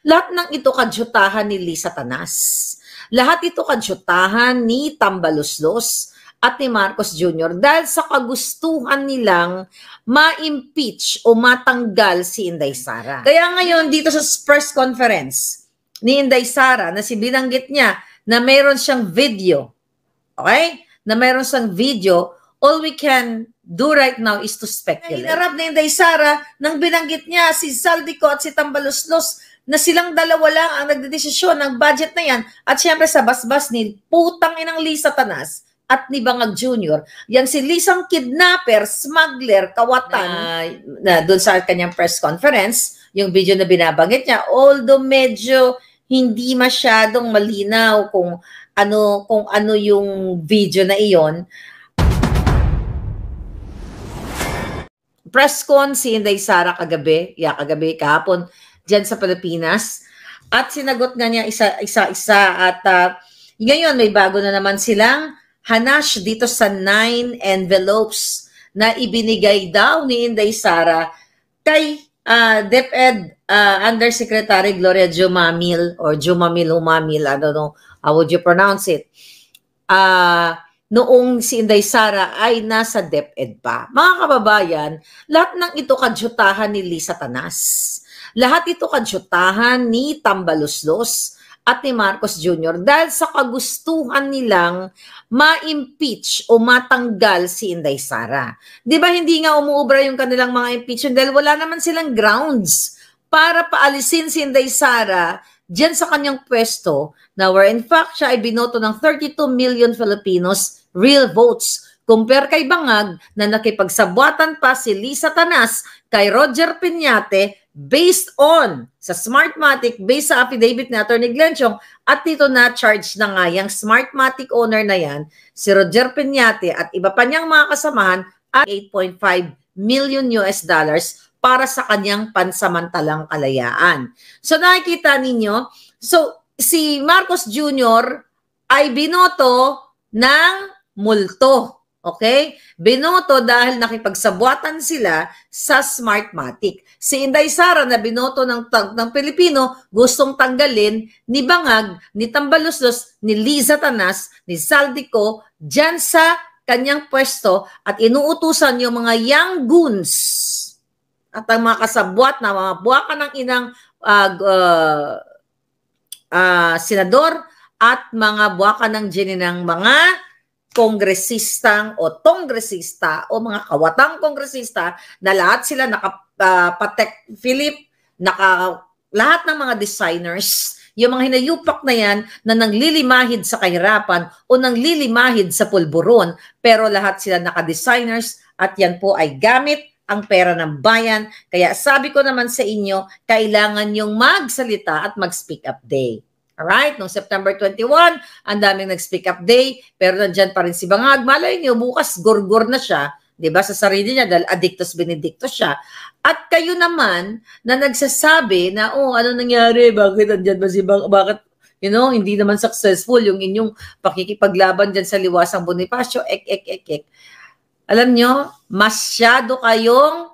Lahat ng ito kadyutahan ni Lisa Tanas. Lahat ito kadyutahan ni Tambaluslos at ni Marcos Jr. dahil sa kagustuhan nilang ma-impeach o matanggal si Inday Sara. Kaya ngayon dito sa press conference ni Inday Sara na binanggit niya na mayroon siyang video, okay? Na mayroon siyang video, all we can do right now is to speculate. Hinarap ni Inday Sara nang binanggit niya si Saldico at si Tambaluslos na silang dalawa lang ang nagdedesisyon ng budget na yan at syempre sa basbas ni putang inang Lisa Tanas at ni Bangag Jr. Yan si Lisang kidnapper, smuggler, kawatan na doon sa kanyang press conference, yung video na binabanggit niya, although medyo hindi masyadong malinaw kung ano yung video na iyon. Press con si Inday Sara kagabi, kahapon, dyan sa Pilipinas. At sinagot nga niya isa-isa. At ngayon may bago na naman silang hanash dito sa 9 envelopes na ibinigay daw ni Inday Sara kay DepEd Undersecretary Gloria Jumamil or Jumamil, I don't know how would you pronounce it. Noong si Inday Sara ay nasa DepEd pa. Mga kababayan, lahat ng ito kadyutahan ni Lisa Tanas. Lahat ito kadyutahan ni Tambaluslos at ni Marcos Jr. dahil sa kagustuhan nilang ma-impeach o matanggal si Inday Sara. Di ba hindi nga umuubra yung kanilang mga impeachment dahil wala naman silang grounds para paalisin si Inday Sara dyan sa kanyang pwesto na where in fact siya ay binoto ng 32 million Filipinos real votes. Compare kay Bangag na nakipagsabwatan pa si Lisa Tanas kay Roger Piñate based on sa Smartmatic, based sa affidavit ni Atty. Glenn Chong, at dito na charge na nga yung Smartmatic owner na yan, si Roger Piñate at iba pa niyang mga kasamahan at $8.5 million para sa kanyang pansamantalang kalayaan. So nakikita ninyo, so si Marcos Jr. ay binoto ng multo. Okay? Binoto dahil nakipagsabwatan sila sa Smartmatic. Si Inday Sara na binoto ng Pilipino, gustong tanggalin ni Bangag, ni Tambaluslos, ni Lisa Tanas, ni Saldico, dyan sa kanyang pwesto at inuutusan yung mga young goons at ang mga kasabwat na mga buwaka ng inang senador at mga buwaka ng gininang mga kongresistang o tongresista o mga kawatang kongresista na lahat sila naka-Patek Philippe, lahat ng mga designers, yung mga hinayupak na yan na nanglilimahid sa kahirapan o nanglilimahid sa pulburon, pero lahat sila naka-designers at yan po ay gamit ang pera ng bayan. Kaya sabi ko naman sa inyo, kailangan yung magsalita at mag-speak up day. Alright, noong September 21, ang daming nag-speak up day, pero nandyan pa rin si Bangag. Malay niyo, bukas gorgor na siya, di ba, sa sarili niya, dahil addictus benedictus siya. At kayo naman, na nagsasabi na, oh, ano nangyari, bakit nandyan ba si Bangag, bakit, you know, hindi naman successful yung inyong pakikipaglaban dyan sa Liwasang Bonifacio, ek. Alam nyo, masyado kayong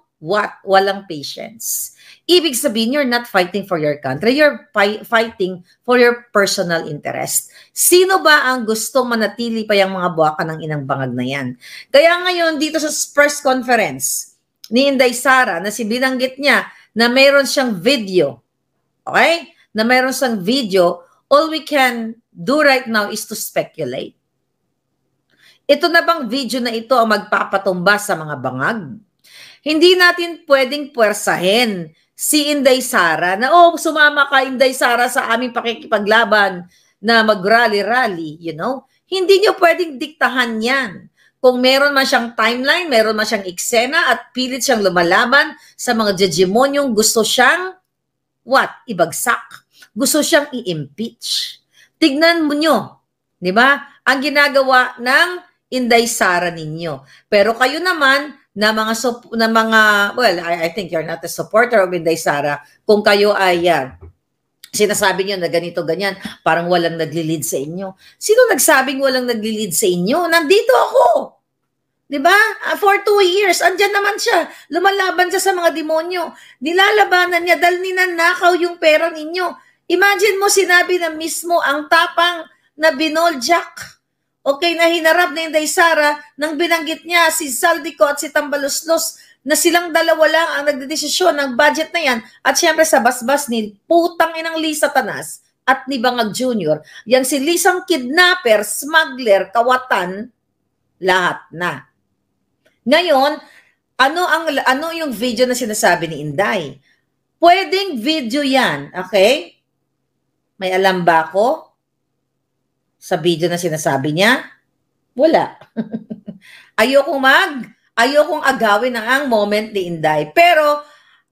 walang patience. Ibig sabihin, you're not fighting for your country. You're fighting for your personal interest. Sino ba ang gustong manatili pa yung mga buwaka ng inang Bangag na yan? Kaya ngayon, dito sa press conference ni Inday Sara, na binanggit niya na mayroon siyang video. Okay? Na mayroon siyang video, all we can do right now is to speculate. Ito na bang video na ito ang magpapatumba sa mga Bangag? Hindi natin pwedeng puwersahin si Inday Sara na, oh, sumama ka Inday Sara sa aming pakikipaglaban na mag-rally-rally, you know? Hindi nyo pwedeng diktahan yan. Kung meron man siyang timeline, meron man siyang eksena at pilit siyang lumalaban sa mga hegemonyong gusto siyang, ibagsak. Gusto siyang i-impeach. Tignan mo nyo, di ba? Ang ginagawa ng Inday Sara ninyo. Pero kayo naman, well, I think you're not a supporter of Inday Sara. Kung kayo ay sinasabi niyo na ganito, ganyan, parang walang nagli-lead sa inyo. Sino nagsabing walang nagli-lead sa inyo? Nandito ako. 'Di ba? For 2 years, andyan naman siya. Lumalaban siya sa mga demonyo. Nilalabanan niya dahil ninanakaw yung pera ninyo. Imagine mo, sinabi na mismo ang tapang na binoljak. Okay, na hinarap ni Inday Sara nang binanggit niya si Saldico at si Tambaloslos na silang dalawa lang ang nagdedesisyon ng budget na yan. At syempre sa basbas ni putang inang Lisa Tanas at ni Bangag Jr. Yang si Lisang kidnapper, smuggler, kawatan, lahat na. Ngayon, ano yung video na sinasabi ni Inday? Pwedeng video yan, okay? May alam ba ako sa video na sinasabi niya? Wala. Ayokong agawin ang moment ni Inday. Pero,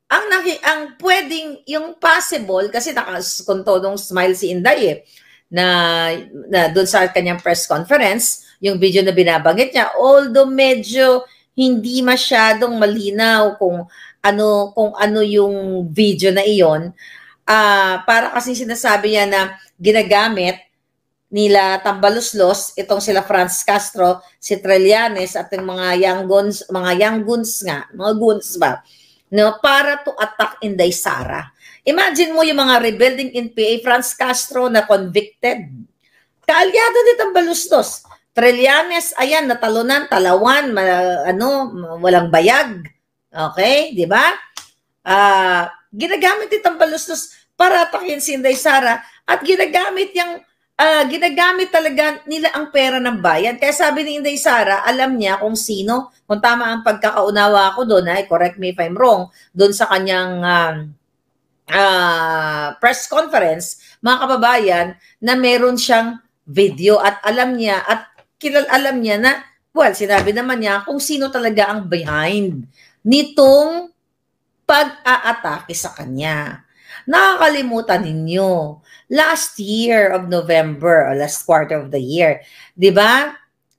ang pwedeng, yung possible, kasi nakaskontodong smile si Inday na doon sa kanyang press conference, yung video na binabanggit niya, although medyo hindi masyadong malinaw kung ano yung video na iyon, para kasi sinasabi niya na ginagamit nila Tambaloslos, itong sila Franz Castro, si Trillanes at yung mga young guns ba, no, para to attack Inday Sara. Imagine mo yung mga rebuilding NPA, Franz Castro na convicted. Kaalyado ni Tambaloslos. Trillanes, ayan, natalunan, talawan, walang bayag. Okay, di ba? Ginagamit ni Tambaloslos para atakin si Inday Sara at ginagamit talaga nila ang pera ng bayan. Kaya sabi ni Inday Sara, alam niya kung sino, kung tama ang pagkakaunawa ko doon, correct me if I'm wrong, doon sa kanyang press conference, mga kababayan, na meron siyang video at alam niya na, well, sinabi naman niya kung sino talaga ang behind nitong pag-aatake sa kanya. Nakakalimutan ninyo, last year of November, or last quarter of the year, di ba?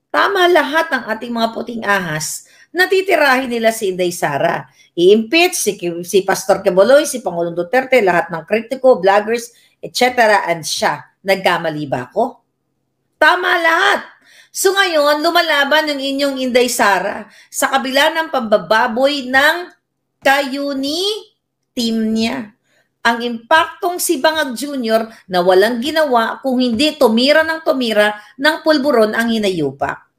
Tama lahat ng ating mga puting ahas, natitirahin nila si Inday Sara. I-impeach si Pastor Quiboloy, si Pangulong Duterte, lahat ng kritiko, vloggers, etc. And siya, nagkamali ba ako? Tama lahat. So ngayon, lumalaban yung inyong Inday Sara sa kabila ng pambababoy ng kayuni team niya. Ang impaktong si Bangag Jr. na walang ginawa kung hindi tumira ng pulburon ang hinayupak.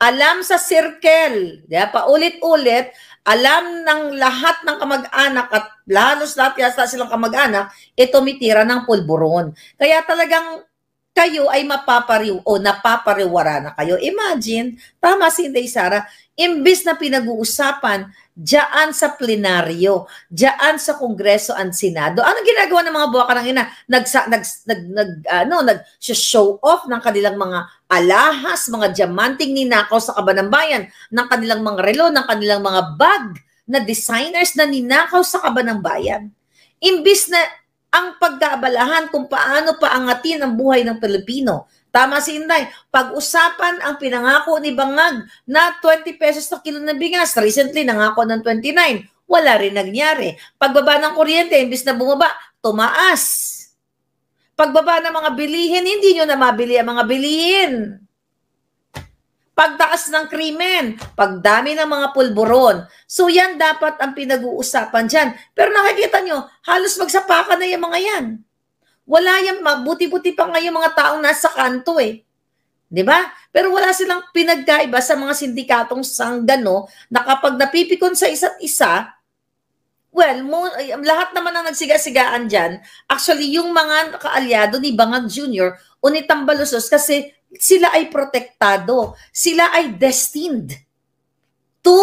Alam sa circle, paulit-ulit, alam ng lahat ng kamag-anak at halos lahat yata silang kamag-anak, tumitira ng pulburon. Kaya talagang kayo ay napapariwara na kayo. Imagine, tama si Inday Sara, imbis na pinag-uusapan diyan sa plenaryo, diyan sa Kongreso at Senado. Anong ginagawa ng mga buwaka ng ina? Nag-show off ng kanilang mga alahas, mga diamanting ninakaw sa kaban ng bayan, ng kanilang mga relo, ng kanilang mga bag na designers na ninakaw sa kaban ng bayan. Imbis na ang pagkaabalahan kung paano paangatin ang buhay ng Pilipino. Tama si Inday, pag-usapan ang pinangako ni Bangag na 20 pesos na kilo ng bigas. Recently, nangako ng 29. Wala rin nangyari. Pagbaba ng kuryente, imbis na bumaba, tumaas. Pagbaba ng mga bilihin, hindi nyo na mabili ang mga bilihin. Pagtaas ng krimen, pagdami ng mga pulburon. So yan dapat ang pinag-uusapan dyan. Pero nakikita nyo, halos magsapakan na yung mga yan. Wala yan, buti-buti pa ngayon mga taong nasa kanto Di ba? Pero wala silang pinagkaiba sa mga sindikatong sanggano na kapag napipikon sa isa't isa, well, lahat naman ang nagsiga-sigaan dyan, actually yung mga kaalyado ni Bangag Jr. o ni Tambaloslos kasi sila ay protektado. Sila ay destined to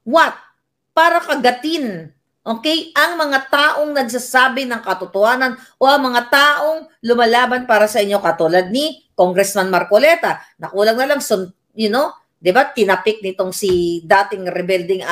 what? Para kagatin. Okay? Ang mga taong nagsasabi ng katotohanan o ang mga taong lumalaban para sa inyo katulad ni Congressman Marcoleta. Nakulang na lang, di ba, tinapik nitong si dating rebelding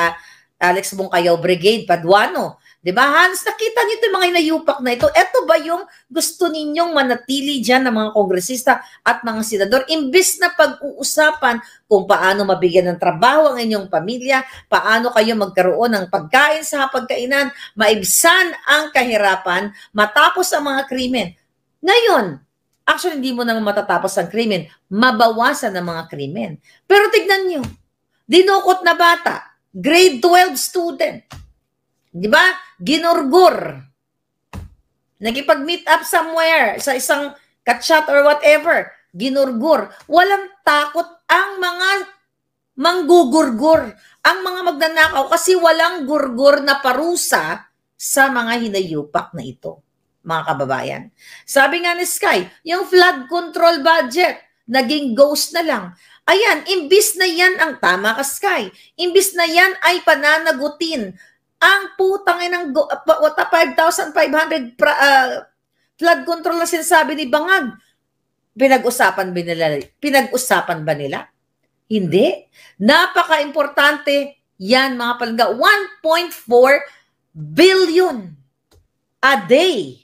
Alex Bungkayaw Brigade, Paduano. Di ba, Hans? Nakita niyo ito, mga inayupak na ito. Ito ba yung gusto ninyong manatili dyan ng mga kongresista at mga senador? Imbis na pag-uusapan kung paano mabigyan ng trabaho ang inyong pamilya, paano kayo magkaroon ng pagkain sa hapagkainan, maibsan ang kahirapan, matapos ang mga krimen. Ngayon, actually hindi mo naman matatapos ang krimen, mabawasan ang mga krimen. Pero tignan nyo, dinukot na bata, grade 12 student, di ba? Ginurgur. Nagipag-meet up somewhere sa isang katchat or whatever, ginurgur. Walang takot ang mga manggugurgur, ang mga magnanakaw kasi walang gurgur na parusa sa mga hinayupak na ito, mga kababayan. Sabi nga ni Sky, yung flood control budget, naging ghost na lang. Ayan, imbis na yan ang tama ka, Sky. Imbis na yan ay pananagutin ang putang ng 5,500 flood control na sinasabi ni Bangag. Pinag-usapan ba nila? Hindi. Napaka-importante yan, mga palangga. 1.4 billion a day